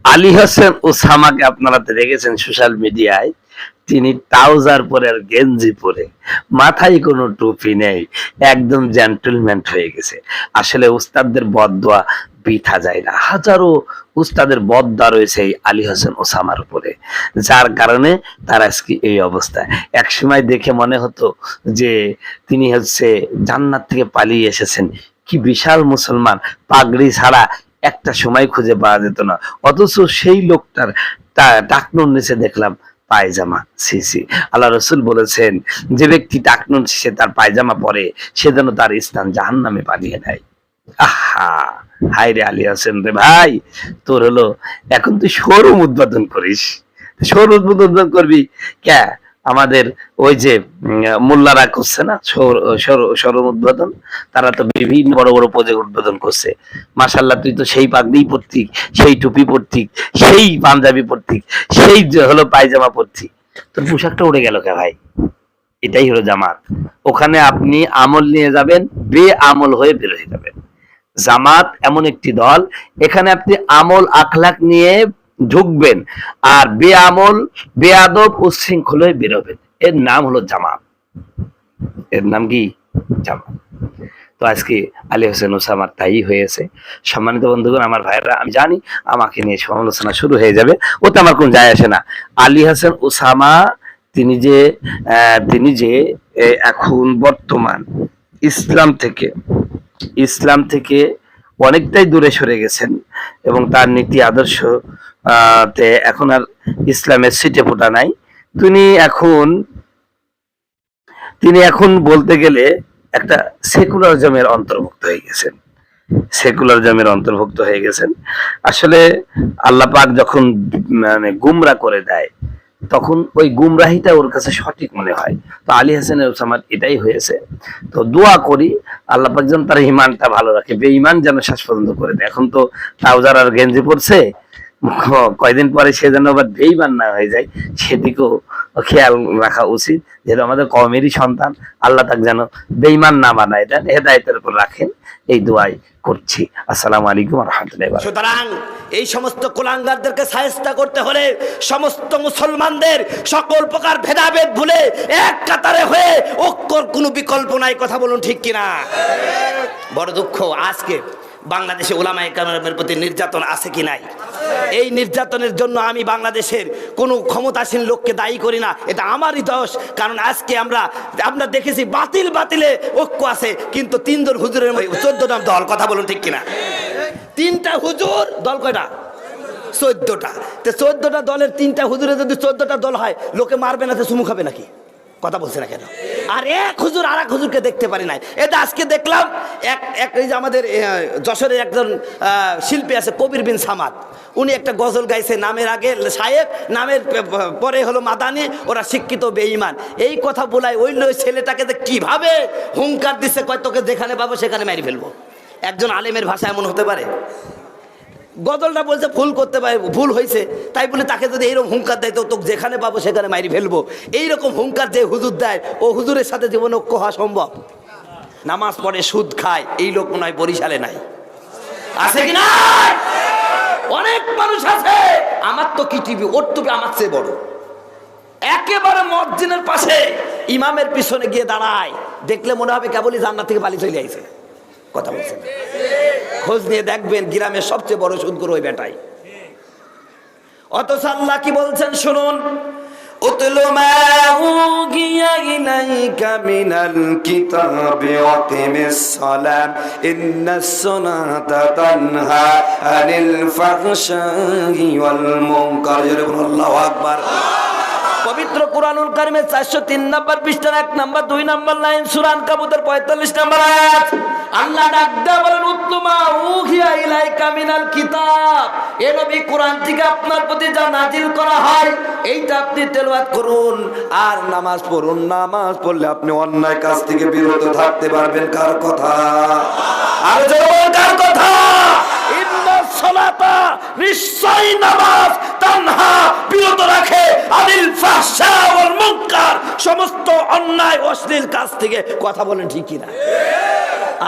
আলী হোসেন ওসামাকে আপনারা তো দেখেছেন সোশ্যাল মিডিয়ায়, তিনি ট্রাউজার পরে আর গেঞ্জি পরে, মাথায় কোনো টুপি নেই, একদম জেন্টলম্যান হয়ে গেছে। আসলে উস্তাদদের বদদোয়া বৃথা যায় না। হাজারো উস্তাদের বদদোয়া রয়েছে এই আলী হোসেন ওসামার উপরে, যার কারণে তার আজকে এই অবস্থা। এক সময় দেখে মনে হতো যে তিনি হচ্ছে জান্নাত থেকে পালিয়ে এসেছেন। কি বিশাল মুসলমান, পাগড়ি ছাড়া একটা সময় খুঁজে পাওয়া যেত না। অথচ সেই লোকটার টাকনুর নিচে দেখলাম পায়জামা। সি আল্লাহ রসুল বলেছেন, যে ব্যক্তি টাকনুন শেষে তার পায়জামা পরে, সে যেন তার স্থান জাহান্নামে বানিয়ে দেয়। আহা, হাই রে আলী হোসেন রে ভাই, তোর হলো এখন তুই শোরুম উদ্বোধন করিস। শোরুম উদ্বোধন করবি কে? আমাদের ওই যে মোল্লারা করছে না শোরুম উদ্বোধন, তারা তো বিভিন্ন বড় বড় প্রজেক্ট উদ্বোধন করছে। মাশাআল্লাহ, তুই তো সেই পাগড়ি পরতিক, সেই টুপি পরতিক, সেই পাঞ্জাবি পরতিক, সেই হলো পায়জামা পরতিক, তোর পোশাকটা উড়ে গেল কে ভাই? এটাই হলো জামাত। ওখানে আপনি আমল নিয়ে যাবেন, বেআমল হয়ে বের হয়ে যাবেন। জামাত এমন একটি দল, এখানে আপনি আমল আখলাক নিয়ে ঢুকবেন, আর বেআমল বেয়াদব উচ্ছৃঙ্খল হয়ে বেরোবেন। এর নাম হলো জামাত। এর নাম কি? জামাত। তো আজকে আলী হোসেন ওসামার তাই হয়েছে। সম্মানিত বন্ধুগণ, আমার ভাইয়েরা, আমি জানি আমাকে নিয়ে সমালোচনা শুরু হয়ে যাবে, ওতে আমার কোন যায় আসে না। আলী হোসেন ওসামা তিনি যে এখন বর্তমান ইসলাম থেকে অনেকটাই দূরে সরে গেছেন, এবং তার নীতি আদর্শ তে এখন আর ইসলামের ছিটে ফোঁটা নাই। তিনি এখন বলতে গেলে একটা সেকুলারিজমের অন্তর্ভুক্ত হয়ে গেছেন। আসলে আল্লাহ পাক যখন মানে গুমরা করে দেয়, তখন ওই গুমরাহিটা ওর কাছে সঠিক মনে হয়। তো আলী হাসানের ওসামার এটাই হয়েছে। তো দোয়া করি আল্লাহ পাক যেন তার ইমানটা ভালো রাখে, বেঈমান যেন শেষ পর্যন্ত করে দেয়। এখন তো ট্রাউজার আর গেঞ্জি পরছে, কয়দিন পরে সে যেন আবার বেঈমান না হয়ে যায়, সেদিকেও খেয়াল রাখা উচিত। যেহেতু আমাদের কওমেরই সন্তান, আল্লাহ তাকে যেন বেঈমান না বানায়, এটা হেদায়েতের উপর রাখেন, এই দোয়াই করছি। আসসালামু আলাইকুম ওয়া রাহমাতুল্লাহি ওয়া বারাকাতুহু। সুতরাং এই সমস্ত কুলাঙ্গারদেরকে শায়েস্তা করতে হলে সমস্ত মুসলমানদের সকল প্রকার ভেদাভেদ ভুলে এক কাতারে হয়ে ঐক্যর কোনো বিকল্প নাই। কথা বলুন ঠিক কিনা? বড় দুঃখ, আজকে বাংলাদেশে উলামায়ে কেরামের প্রতি নির্যাতন আছে কি নাই? এই নির্যাতনের জন্য আমি বাংলাদেশের কোনো ক্ষমতাসীন লোককে দায়ী করি না, এটা আমারই দোষ। কারণ আজকে আমরা দেখেছি বাতিলে ঐক্য আছে, কিন্তু 3 জন হুজুরের 14টা দল। কথা বলুন ঠিক কিনা? 3টা হুজুর দল কয়টা? 14টা। তো 14টা দলের 3টা হুজুরে যদি 14টা দল হয়, লোকে মারবে না তো চুমু খাবে নাকি? কথা বলছে না কেন? আর এক হুজুর আর এক হুজুরকে দেখতে পারি নাই। এটা আজকে দেখলাম এই যে আমাদের যশোরের একজন শিল্পী আছে কবির বিন সামাদ, উনি একটা গজল গাইছে, নামের আগে সাহেব, নামের পরে হলো মাদানি, ওরা শিক্ষিত বেঈমান। এই কথা বলায় ওই ছেলেটাকে কিভাবে হুঙ্কার দিচ্ছে, কয় তোকে যেখানে পাবো সেখানে মেরে ফেলবো। একজন আলেমের ভাষা এমন হতে পারে? গজলটা বলছে ভুল হয়েছে, তাই বলে তাকে যদি এইরকম হুঙ্কার দেয়, তো তোকে যেখানে পাবো সেখানে মারি ফেলবো, এইরকম হুঙ্কার যে হুজুর দেয়, ও হুজুরের সাথে জীবন ঐক্য হওয়া সম্ভব? নামাজ পড়ে সুদ খায়, এই লোক মনে হয় বরিশালে নাই, আছে কি না? অনেক মানুষ আছে। আমার তো কি টিভি, ওর টুপি আমার চেয়ে বড়, একেবারে মসজিদের পাশে ইমামের পিছনে গিয়ে দাঁড়ায়, দেখলে মনে হবে কেবলই জান্নাত থেকে পালিয়ে চলে আইছে। কথা বলছেন? খোঁজ নিয়ে দেখবেন, গ্রামের সবচেয়ে বড় সুদখোর ওই বেটাই। অথচ আল্লাহ কি বলছেন শুনুন, উতলু মা উহিয়া ইলাইকা মিনাল কিতাবি ওয়া আকিমিস সালাত ইন্নাস সালাতা তানহা আনিল ফাহশাই ওয়াল মুনকার। আল্লাহু আকবার। পবিত্র কুরআনুল কারীমের 403 নম্বর পৃষ্ঠার 1 নম্বর 2 নম্বর লাইন, সূরা আনকাবুতের 45 নম্বর আয়াত, আল্লাহ ডাকদা বলেন, উতলু মা উহিয়া ইলাইকা মিনাল কিতাব, এ নবী কুরআন থেকে আপনার প্রতি যা নাজিল করা হয় এইটা আপনি তেলাওয়াত করুন আর নামাজ পড়ুন। নামাজ পড়লে আপনি অন্যায় কাজ থেকে বিরত থাকতে পারবেন। কার কথা? আর জোরে কার কথা? ইন্নাস সালাতা, নিশ্চয়ই নামাজ, তানহা, বিরত রাখে, আনিল ফাহশা ওয়াল মুনকার, সমস্ত অন্যায় অশ্লীল কাজ থেকে। কথা বলেন ঠিক কিনা?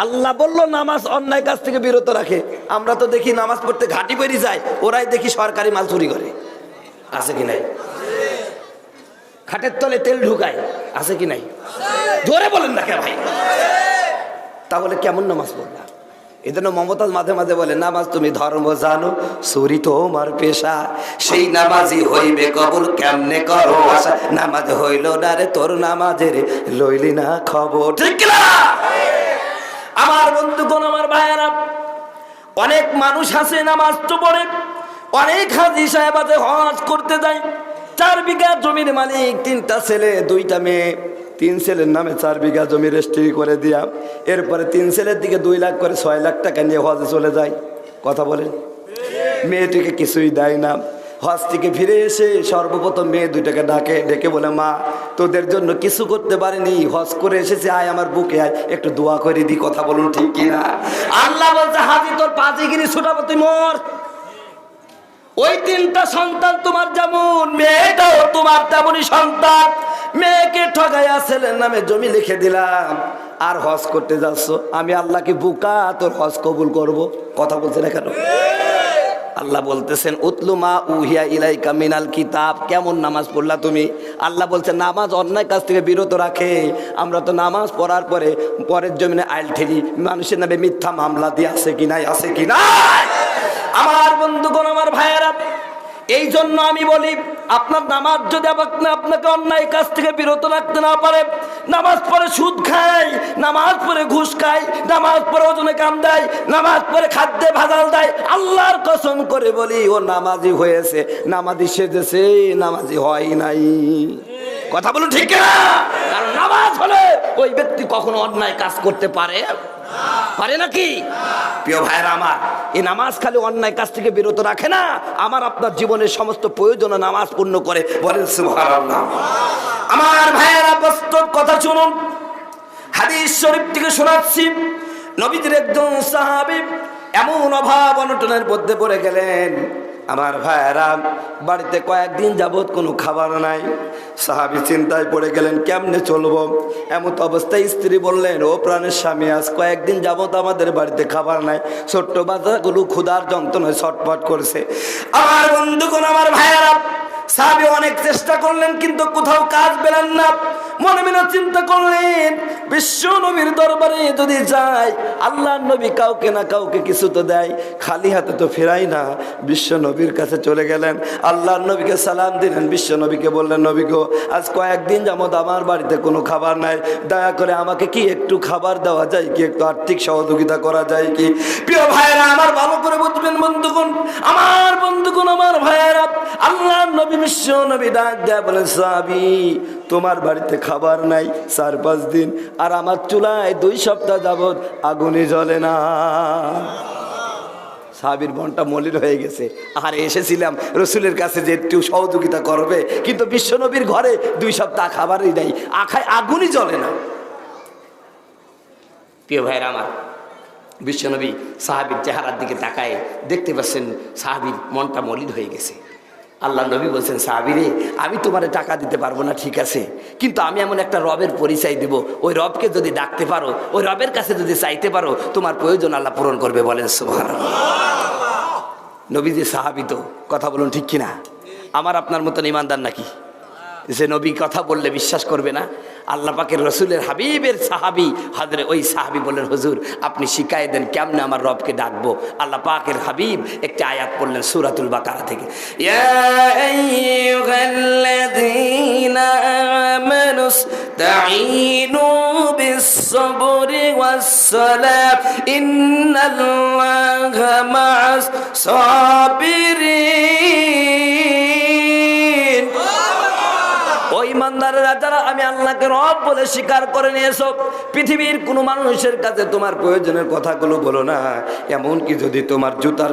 আল্লাহ বললো নামাজ অন্যায় কাজ থেকে বিরত রাখে। আমরা তো দেখি নামাজ পড়তে ঘাটি বেরিয়ে যায়, ওরাই দেখি সরকারি মাল চুরি করে। আছে কি নাই? খাটের তলে তেল ঢুকায়। আছে কি নাই? জোরে বলেন না কে ভাই? তাহলে কেমন নামাজ পড়লা? এই জন্য মমতাজ মাঝে মাঝে বলে, নামাজ তুমি ধর্ম জানো, চুরি তোমার পেশা, সেই নামাজি হইবে কবুল কেমনে করো আশা, নামাজ হইল না রে তোর নামাজের লইলি না খবর। ঠিক না? আমার বন্ধুগণ, আমার ভাইয়েরা, অনেক মানুষ আছে নামাজ তো পড়ে, অনেক হাজি সাহেব আছে হজ করতে যায়, 4 বিঘা জমির মালিক, 3টা ছেলে 2টা মেয়ে, 3 ছেলের নামে 4 বিঘা জমি রেজিস্ট্রি করে দিয়া এরপরে 3 ছেলের দিকে 2 লাখ করে 6 লাখ টাকা নিয়ে হজে চলে যায়। কথা বলেন? মেয়েটিকে কিছুই দেয় না। হজ থেকে ফিরে এসে সর্বপ্রথম মেয়ে 2টাকে ডেকে বলে, মা তোদের জন্য কিছু করতে পারিনি, হজ করে এসেছি, আয় আমার বুকে আয়, একটু দোয়া করে দি। কথা বলুন ঠিক কিনা? আল্লাহ বলছে, হাজি তোর পাঁচিগিরি ছুটাবো, তুই মর। ওই 3টা সন্তান তোমার যেমন, মেয়েটাও তোমার তেমনই সন্তান। মেয়েকে ঠগাইয়া ছেলের নামে জমি লিখে দিলাম, আর হজ করতে যাচ্ছ। আমি আল্লাহকে বুকা তোর হজ কবুল করব। কথা বলছে না কেন? আল্লাহ বলতেছেন, উতলু মা উহিয়া ইলাইকা মিনাল কিতাব। কেমন নামাজ পড়লা তুমি? আল্লাহ বলছে, নামাজ অন্যায় কাজ থেকে বিরত রাখে। আমরা তো নামাজ পড়ার পরে পরের জমিনে আইল ঠেলি, মানুষের নামে মিথ্যা মামলা দিয়ে। আছে কি নাই? আছে কি নাই? আমার বন্ধুগণ, আমার ভাইয়েরা, এই জন্য আমি বলি, আপনার নামাজ যদি আপনাকে অন্যায় কাজ থেকে বিরত রাখতে না পারে, নামাজ পড়ে সুদ খায়, নামাজ পড়ে ঘুষ খায়, নামাজ পড়ে ওজনে কাম দেয়, নামাজ পড়ে খাদ্যে ভেজাল দেয়, আল্লাহর কসম করে বলি, ও নামাজি হয়েছে, নামাজি সেজেছে, নামাজি হয় নাই। কথা বলুন ঠিক না? কারণ নামাজ হলে ওই ব্যক্তি কখনো অন্যায় কাজ করতে পারে নাকি? প্রিয় ভাইরা আমার, এই নামাজ খালি অন্যায় কাজ থেকে বিরত রাখে না, আমার আপনার জীবনের সমস্ত প্রয়োজন নামাজ পূর্ণ করে। বলেন সুবহানাল্লাহ। আমার ভাইয়েরা, বাস্তব কথা শুনুন, হাদিস শরীফ থেকে শোনাচ্ছি। নবীজির একজন সাহাবী এমন অভাব অনটনের মধ্যে পড়ে গেলেন, আমার ভাইয়েরা, বাড়িতে কয়েকদিন যাবত কোনো খাবার নাই। সাহাবী চিন্তায় পড়ে গেলেন, কেমনে চলবো? এমন অবস্থায় স্ত্রী বললেন, ও প্রাণের স্বামী, আজ কয়েকদিন যাবত আমাদের বাড়িতে খাবার নাই, ছোট্ট বাচ্চাগুলো ক্ষুধার যন্ত্রণায় ছটফট করছে। আমার বন্ধুগণ, আমার ভাইয়েরা, সাহাবী অনেক চেষ্টা করলেন কিন্তু কোথাও কাজ পেলেন না। মনে মনে চিন্তা করলেন, বিশ্ব নবীর দরবারে যদি যাই, আল্লাহর নবী কাউকে না কাউকে কিছু তো দেয়, খালি হাতে তো ফেরাই না। বিশ্ব নবীর কাছে চলে গেলেন, আল্লাহর নবীকে সালাম দিলেন। বিশ্ব নবীকে বললেন, নবী গো, আজ কয়েকদিন যাবত আমার বাড়িতে কোনো খাবার নাই, দয়া করে আমাকে কি একটু খাবার দেওয়া যায় কি, একটু আর্থিক সহযোগিতা করা যায় কি? প্রিয় ভাইয়েরা আমার, ভালো করে বুঝবেন বন্ধুগণ, আমার বন্ধুগণ, আমার ভাইয়েরা, আল্লাহর নবী বিশ্ব নবী ডাক দেয়া বলেন, সাহাবী, তোমার বাড়িতে খাবার নাই 4-5 দিন, আর আমার চুলায় 2 সপ্তাহ যাবত আগুনই জ্বলে না। সাহাবীর মনটা মলিন হয়ে গেছে। আর এসেছিলাম রসুলের কাছে যে একটু সহযোগিতা করবে, কিন্তু বিশ্বনবীর ঘরে 2 সপ্তাহ খাবারই নাই, আগুনই জ্বলে না। প্রিয় ভাইরা আমার, বিশ্বনবী সাহাবীর চেহারার দিকে তাকায় দেখতে পাচ্ছেন সাহাবীর মনটা মলিন হয়ে গেছে। আল্লাহ নবী বলছেন, সাহাবী রে, আমি তোমারে টাকা দিতে পারবো না, ঠিক আছে, কিন্তু আমি এমন একটা রবের পরিচয় দিব, ওই রবকে যদি ডাকতে পারো, ওই রবের কাছে যদি চাইতে পারো, তোমার প্রয়োজন আল্লাহ পূরণ করবে। বলেন সুবহানাল্লাহ। নবীজি সাহাবী তো, কথা বলুন ঠিক কিনা? আমার আপনার মতন ইমানদার নাকি যে নবী কথা বললে বিশ্বাস করবে না? আল্লাহ পাকের রসুলের হাবিবের সাহাবী হাজরে ওই সাহাবী বললেন, হুজুর আপনি শিখাই দেন কেমনে আমার রবকে ডাকবো। আল্লাহ পাকের হাবিব একটা আয়াত পড়লেন সূরাতুল বাকারা থেকে, ইয়া আইয়ুহাল্লাযীনা আমানুস্তাঈনু বিস-সাবরি ওয়াস-সালাহ ইন্নাল্লাহা মা'আস সাবিরিন। ওই ইমানদারেরা যারা আমি আল্লাহকে রব বলে স্বীকার করে নিয়েছো, পৃথিবীর কোনো মানুষের কাছে তোমার প্রয়োজনের কথাগুলো বলো না। এমনকি যদি তোমার জুতার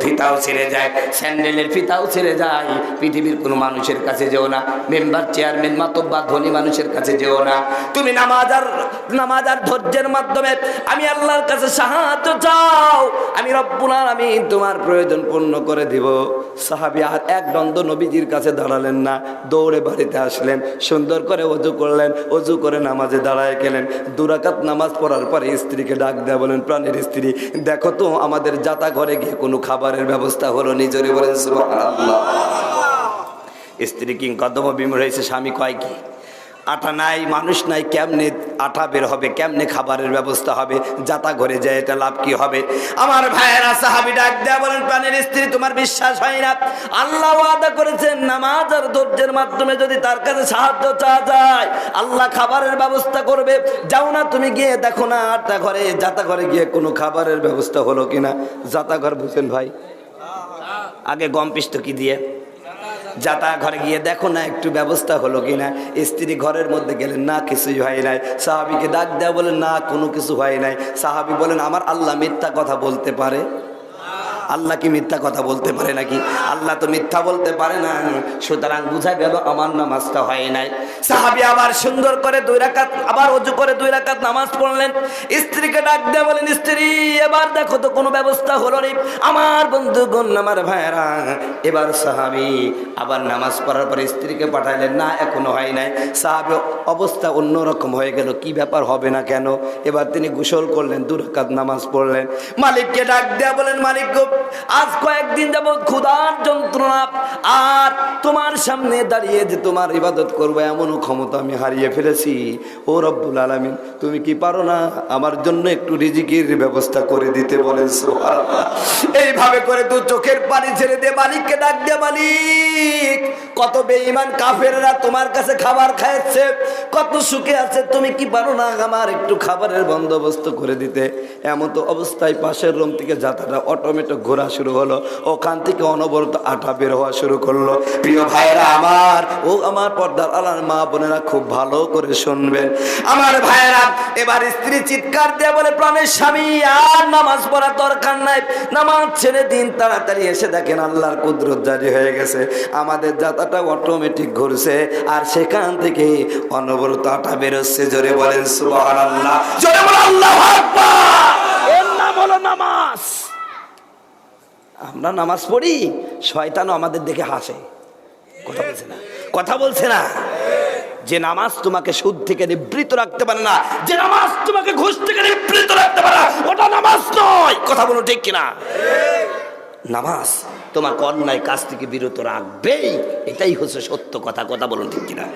ফিতাও ছিঁড়ে যায়, স্যান্ডেলের ফিতাও ছিঁড়ে যায়, পৃথিবীর কোনো মানুষের কাছে যেও না। মেম্বার, চেয়ারম্যান, মাতব্বর, ধনী মানুষের কাছে যেও না। তুমি নামাজ আর ধৈর্যের মাধ্যমে আমি আল্লাহর কাছে সাহায্য চাও, আমি রব্বুল আলামিন তোমার প্রয়োজন পূর্ণ করে দিব। সাহাবী আর এক দ্বন্দ্ব নবীজির কাছে দাঁড়ালেন না, দৌড়ে বাড়িতে আসলেন। সুন্দর সুন্দর করে অজু করলেন, অজু করে নামাজে দাঁড়ায় গেলেন। 2 রাকাত নামাজ পড়ার পরে স্ত্রীকে ডাক দেয়া বলেন, প্রাণের স্ত্রী দেখো তো আমাদের যাতা ঘরে গিয়ে কোনো খাবারের ব্যবস্থা হলো নি? জোরে বলেন সুবহানাল্লাহ। স্ত্রী কিংকর্তব্য বিমূঢ় হয়েছে, স্বামী কয় কি আটা নাই, মানুষ নাই, কেমনে আটা বের হবে, কেমনে খাবারের ব্যবস্থা হবে, যাতা ঘরে যায় এটা লাভ কি হবে? আমার ভাইয়েরা সাহাবী ডাক দেয়া বলেন, প্রাণের স্ত্রী তোমার বিশ্বাস হয় না? আল্লাহ ওয়াদা করেছেন নামাজ আর ধৈর্যের মাধ্যমে যদি তার কাছে সাহায্য চাওয়া যায় আল্লাহ খাবারের ব্যবস্থা করবে। যাও না তুমি গিয়ে দেখো না আটা ঘরে, যাতা ঘরে গিয়ে কোনো খাবারের ব্যবস্থা হলো কিনা। যাতা ঘর বুঝেন ভাই? আগে গম পিষ্ট কি দিয়ে? যাতা ঘরে গিয়ে দেখো না একটু ব্যবস্থা হলো কিনা। স্ত্রী ঘরের মধ্যে গেলেন, না কিছুই হয় নাই। সাহাবীকে ডাক দেয়া বলেন, না কোনো কিছু হয় নাই। সাহাবী বলেন, আমার আল্লাহ মিথ্যা কথা বলতে পারে? আল্লাহ কি মিথ্যা কথা বলতে পারে নাকি? আল্লাহ তো মিথ্যা বলতে পারে না। সুতরাং বুঝা গেল আমার নামাজটা হয় নাই। সাহাবী আবার সুন্দর করে 2 রাকাত আবার ওযু করে 2 রাকাত নামাজ পড়লেন। স্ত্রীকে ডাক দিয়ে বলেন, স্ত্রী এবার দেখো তো কোনো ব্যবস্থা হলো নি? আমার বন্ধুগণ, আমার ভাইয়েরা, এবার সাহাবী আবার নামাজ পড়ার পরে স্ত্রীকে পাঠাইলেন, না এখনো হয় নাই। সাহাবী অবস্থা অন্যরকম হয়ে গেল, কি ব্যাপার হবে না কেন? এবার তিনি গোসল করলেন, 2 রাকাত নামাজ পড়লেন। মালিককে ডাক দেয়া বলেন, মালিক গো, আজ কয়েকদিন যাবত ক্ষুধার যন্ত্রণা আর তোমার সামনে দাঁড়িয়ে যে তোমার ইবাদত করবো এমন ক্ষমতা আমি হারিয়ে ফেলেছি। ও রব্বুল আলামিন, তুমি কি পারো না আমার জন্য একটু রিজিকের ব্যবস্থা করে দিতে? বলেন সুবহানাল্লাহ। এইভাবে করে তো চোখের পানি ছেড়ে দিয়ে মালিককে ডাক দিয়ে, মালিক কত বেঈমান কাফেররা তোমার কাছে খাবার খাচ্ছে, কত সুখে আছে, তুমি কি পারো না আমার একটু খাবারের বন্দোবস্ত করে দিতে? এমন তো অবস্থায় পাশের রুম থেকে যাত্রাটা অটোমেটিক ঘোরা শুরু হলো, ওখান থেকে অনবরত আটা বের হওয়া শুরু করলো। প্রিয় ভাইরা আমার, ও আমার পর্দার আলার মা বোনেরা খুব ভালো করে শুনবেন আমার ভাইরা। এবার স্ত্রী চিৎকার দিয়ে বলে, প্রাণের স্বামী আর নামাজ পড়ার দরকার নাই, নামাজ ছেড়ে দিন, তাড়াতাড়ি এসে দেখেন আল্লাহর কুদরত জারি হয়ে গেছে, আমাদের যাত্রাটা অটোমেটিক ঘুরছে আর সেখান থেকে অনবরত আটা বেরোচ্ছে। জোরে বলেন সুবহানাল্লাহ, জোরে বলেন আল্লাহু আকবার। এর নাম হলো নামাজ। আমরা নামাজ পড়ি, শয়তানও আমাদের দেখে হাসে। কথা বলছে না? কথা বলছে না? যে নামাজ তোমাকে সুদ থেকে নিবৃত্ত রাখতে পারে না, যে নামাজ তোমাকে ঘুষ থেকে নিবৃত্ত রাখতে পারে না, ওটা নামাজ নয়। কথা বলো ঠিক কিনা? নামাজ তোমাকে অন্যায় কাজ থেকে বিরত রাখবেই, এটাই হচ্ছে সত্য কথা। কথা বলুন ঠিক কিনা?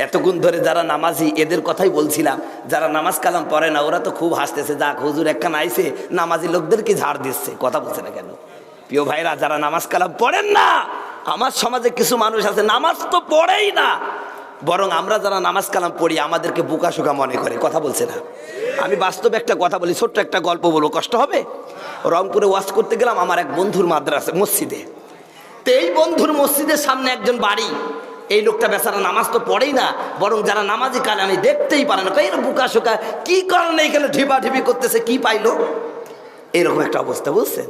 এতক্ষণ ধরে যারা নামাজি এদের কথাই বলছিলাম, যারা নামাজ কালাম পড়ে না ওরা তো খুব হাসতেছে, যাক হুজুর একখান আইছে নামাজি লোকদেরকে ঝাড় দিচ্ছে। কথা বলছে না কেন? প্রিয় ভাইরা, যারা নামাজ কালাম পড়েন না, আমার সমাজে কিছু মানুষ আছে নামাজ তো পড়েই না, বরং আমরা যারা নামাজ কালাম পড়ি আমাদেরকে বোকাশোকা মনে করে। কথা বলছে না? আমি বাস্তবে একটা কথা বলি, ছোট্ট একটা গল্প বলবো, কষ্ট হবে। রংপুরে ওয়াজ করতে গেলাম আমার এক বন্ধুর মাদ্রাসা মসজিদে। তো এই বন্ধুর মসজিদের সামনে একজন বাড়ি, এই লোকটা বেচারা নামাজ তো পড়েই না, বরং যারা নামাজি কালে আমি দেখতেই পারে না, এর বোকাশোকা কি কারণে এখানে ঢিপা ঢিপি করতেছে, কি পাইলো, এরকম একটা অবস্থা। বুঝছেন?